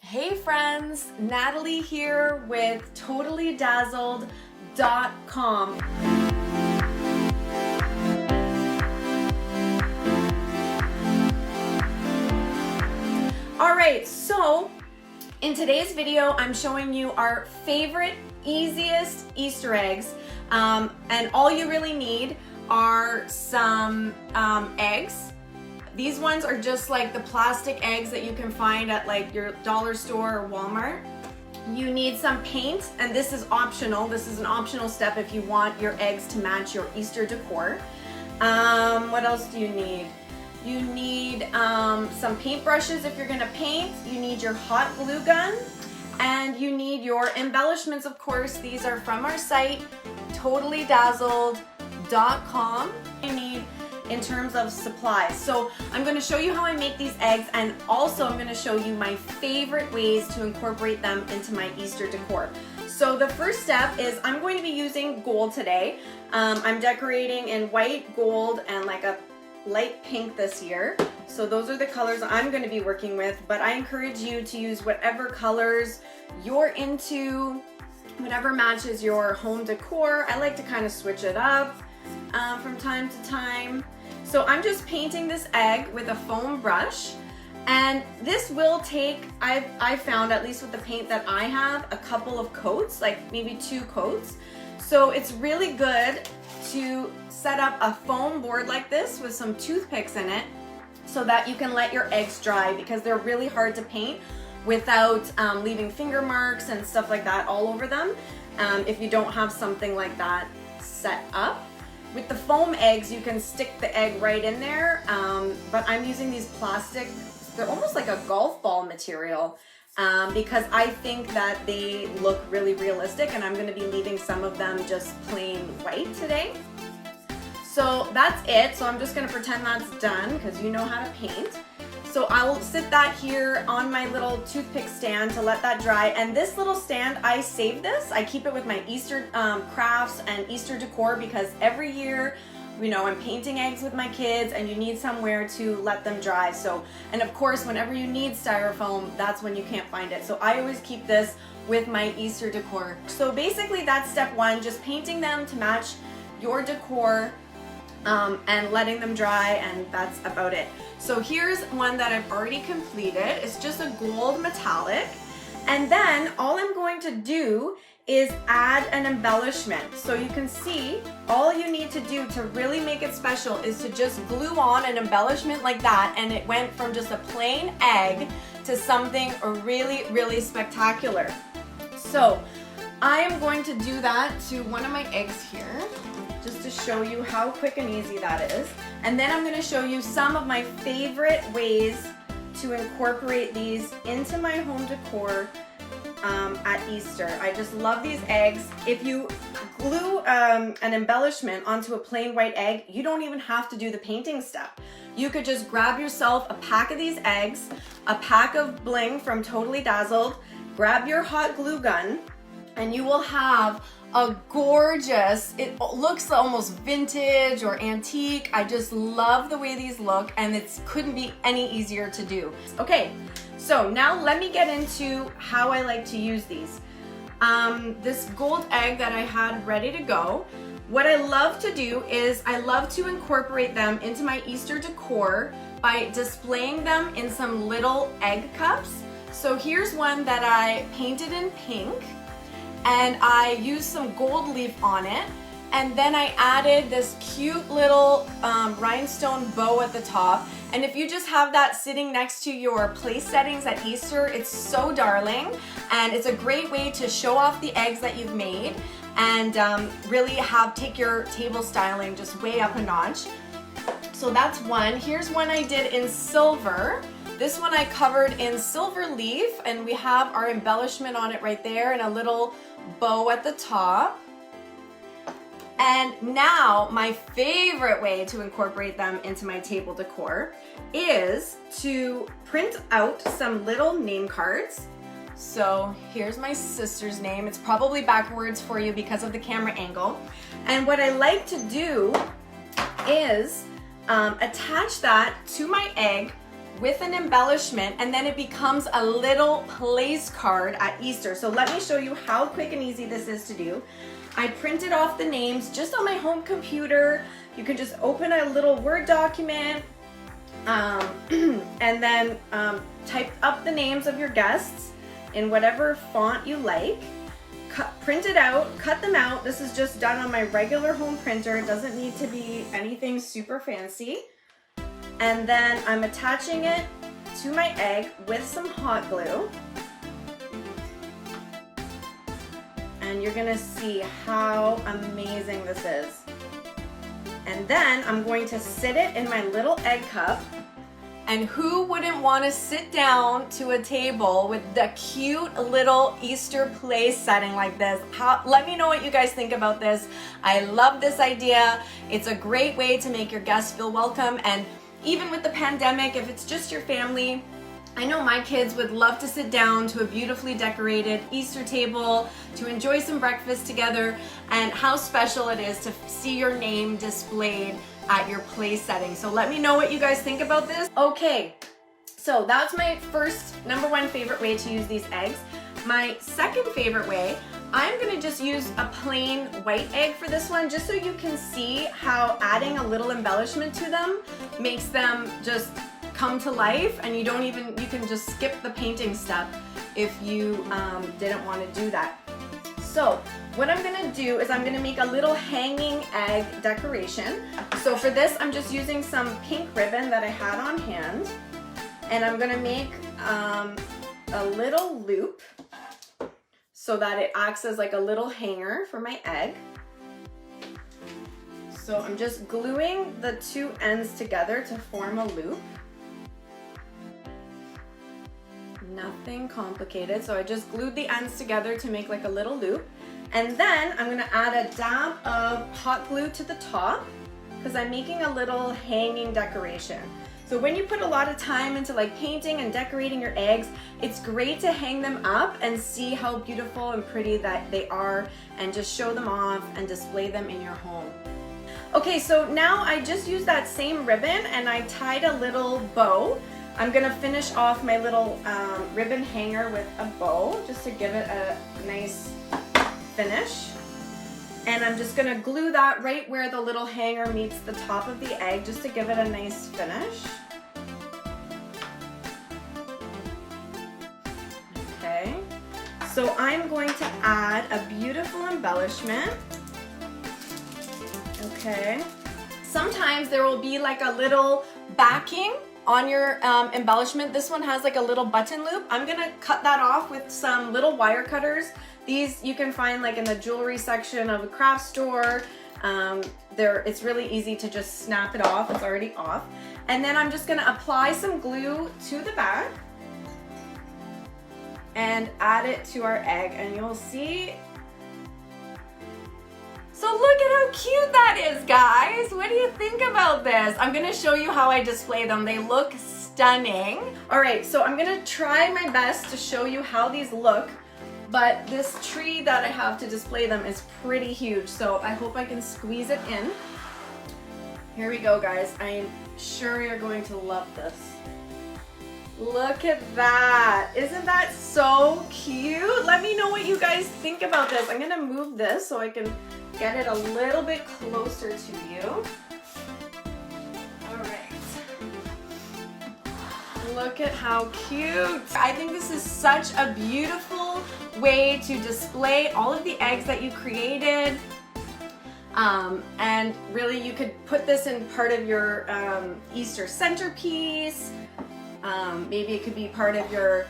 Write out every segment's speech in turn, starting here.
Hey friends, Natalie here with TotallyDazzled.com. Alright, so in today's video I'm showing you our favorite, easiest Easter eggs, and all you really need are some eggs. These ones are just like the plastic eggs that you can find at like your dollar store or Walmart. You need some paint, and this is optional. This is an optional step if you want your eggs to match your Easter decor. What else do you need? You need some paint brushes if you're gonna paint. You need your hot glue gun, and you need your embellishments, of course. These are from our site, TotallyDazzled.com. You need in terms of supplies. So I'm going to show you how I make these eggs, and also I'm going to show you my favorite ways to incorporate them into my Easter decor. So the first step is I'm going to be using gold today. I'm decorating in white, gold, and like a light pink this year. So those are the colors I'm going to be working with, but I encourage you to use whatever colors you're into, whatever matches your home decor. I like to kind of switch it up from time to time. So I'm just painting this egg with a foam brush, and this will take, I found, at least with the paint that I have, a couple of coats, like maybe 2 coats. So it's really good to set up a foam board like this with some toothpicks in it so that you can let your eggs dry, because they're really hard to paint without leaving finger marks and stuff like that all over them if you don't have something like that set up. With the foam eggs, you can stick the egg right in there, but I'm using these plastic, they're almost like a golf ball material, because I think that they look really realistic, and I'm going to be leaving some of them just plain white today. So that's it. So I'm just going to pretend that's done, because you know how to paint. So I'll sit that here on my little toothpick stand to let that dry. And this little stand, I save this. I keep it with my Easter crafts and Easter decor, because every year, you know, I'm painting eggs with my kids, and you need somewhere to let them dry. So, and of course, whenever you need styrofoam, that's when you can't find it. So I always keep this with my Easter decor. So basically that's step 1, just painting them to match your decor, and letting them dry, and that's about it. So here's one that I've already completed. It's just a gold metallic, and then all I'm going to do is add an embellishment. So you can see all you need to do to really make it special is to just glue on an embellishment like that, and it went from just a plain egg to something really, really spectacular. So I am going to do that to one of my eggs here, just to show you how quick and easy that is. And then I'm going to show you some of my favorite ways to incorporate these into my home decor at Easter. I just love these eggs. If you glue an embellishment onto a plain white egg, you don't even have to do the painting step. You could just grab yourself a pack of these eggs, a pack of bling from Totally Dazzled, grab your hot glue gun, and you will have a gorgeous, it looks almost vintage or antique. I just love the way these look, and it couldn't be any easier to do. Okay, so now let me get into how I like to use these. This gold egg that I had ready to go, what I love to do is I love to incorporate them into my Easter decor by displaying them in some little egg cups. So here's one that I painted in pink, and I used some gold leaf on it, and then I added this cute little rhinestone bow at the top. And if you just have that sitting next to your place settings at Easter, it's so darling, and it's a great way to show off the eggs that you've made, and really take your table styling just way up a notch. So that's one. Here's one I did in silver. This one I covered in silver leaf, and we have our embellishment on it right there, and a little bow at the top. And now my favorite way to incorporate them into my table decor is to print out some little name cards. So here's my sister's name. It's probably backwards for you because of the camera angle. And what I like to do is attach that to my egg with an embellishment, and then it becomes a little place card at Easter. So let me show you how quick and easy this is to do. I printed off the names just on my home computer. You can just open a little Word document and then type up the names of your guests in whatever font you like. Print it out, cut them out. This is just done on my regular home printer. It doesn't need to be anything super fancy. And then I'm attaching it to my egg with some hot glue. And you're gonna see how amazing this is. And then I'm going to sit it in my little egg cup. And who wouldn't want to sit down to a table with the cute little Easter place setting like this? Let me know what you guys think about this. I love this idea. It's a great way to make your guests feel welcome. And even with the pandemic, if it's just your family, I know my kids would love to sit down to a beautifully decorated Easter table to enjoy some breakfast together, and how special it is to see your name displayed at your place setting. So let me know what you guys think about this. Okay, so that's my first #1 favorite way to use these eggs. My second favorite way, I'm gonna just use a plain white egg for this one, just so you can see how adding a little embellishment to them makes them just come to life, and you can just skip the painting step if you didn't want to do that. So what I'm gonna do is I'm gonna make a little hanging egg decoration. So for this, I'm just using some pink ribbon that I had on hand, and I'm gonna make a little loop so that it acts as like a little hanger for my egg. So I'm just gluing the two ends together to form a loop. Nothing complicated. So I just glued the ends together to make like a little loop. And then I'm gonna add a dab of hot glue to the top because I'm making a little hanging decoration. So when you put a lot of time into like painting and decorating your eggs, it's great to hang them up and see how beautiful and pretty that they are, and just show them off and display them in your home. Okay, so now I just used that same ribbon and I tied a little bow. I'm gonna finish off my little ribbon hanger with a bow just to give it a nice finish. And I'm just gonna glue that right where the little hanger meets the top of the egg just to give it a nice finish. Okay, so I'm going to add a beautiful embellishment. Okay, sometimes there will be like a little backing on your embellishment. This one has like a little button loop. I'm gonna cut that off with some little wire cutters. These you can find like in the jewelry section of a craft store. It's really easy to just snap it off. It's already off. And then I'm just gonna apply some glue to the back and add it to our egg, and you'll see. So look at how cute that is, guys. What do you think about this? I'm gonna show you how I display them. They look stunning. All right, so I'm gonna try my best to show you how these look, but this tree that I have to display them is pretty huge, so I hope I can squeeze it in. Here we go, guys. I'm sure you're going to love this. Look at that. Isn't that so cute? Let me know what you guys think about this. I'm gonna move this so I can get it a little bit closer to you. All right. Look at how cute. I think this is such a beautiful way to display all of the eggs that you created. And really you could put this in part of your Easter centerpiece. Maybe it could be part of your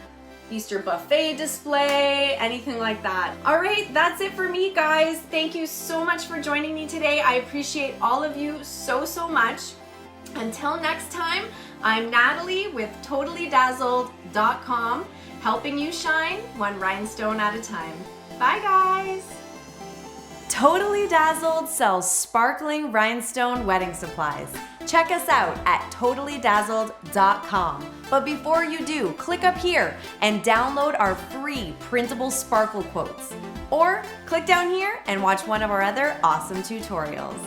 Easter buffet display, anything like that. All right, that's it for me, guys. Thank you so much for joining me today. I appreciate all of you so much. Until next time, I'm Natalie with TotallyDazzled.com, helping you shine one rhinestone at a time. Bye, guys. Totally Dazzled sells sparkling rhinestone wedding supplies. Check us out at TotallyDazzled.com. But before you do, click up here and download our free Printable Sparkle Quotes. Or click down here and watch one of our other awesome tutorials.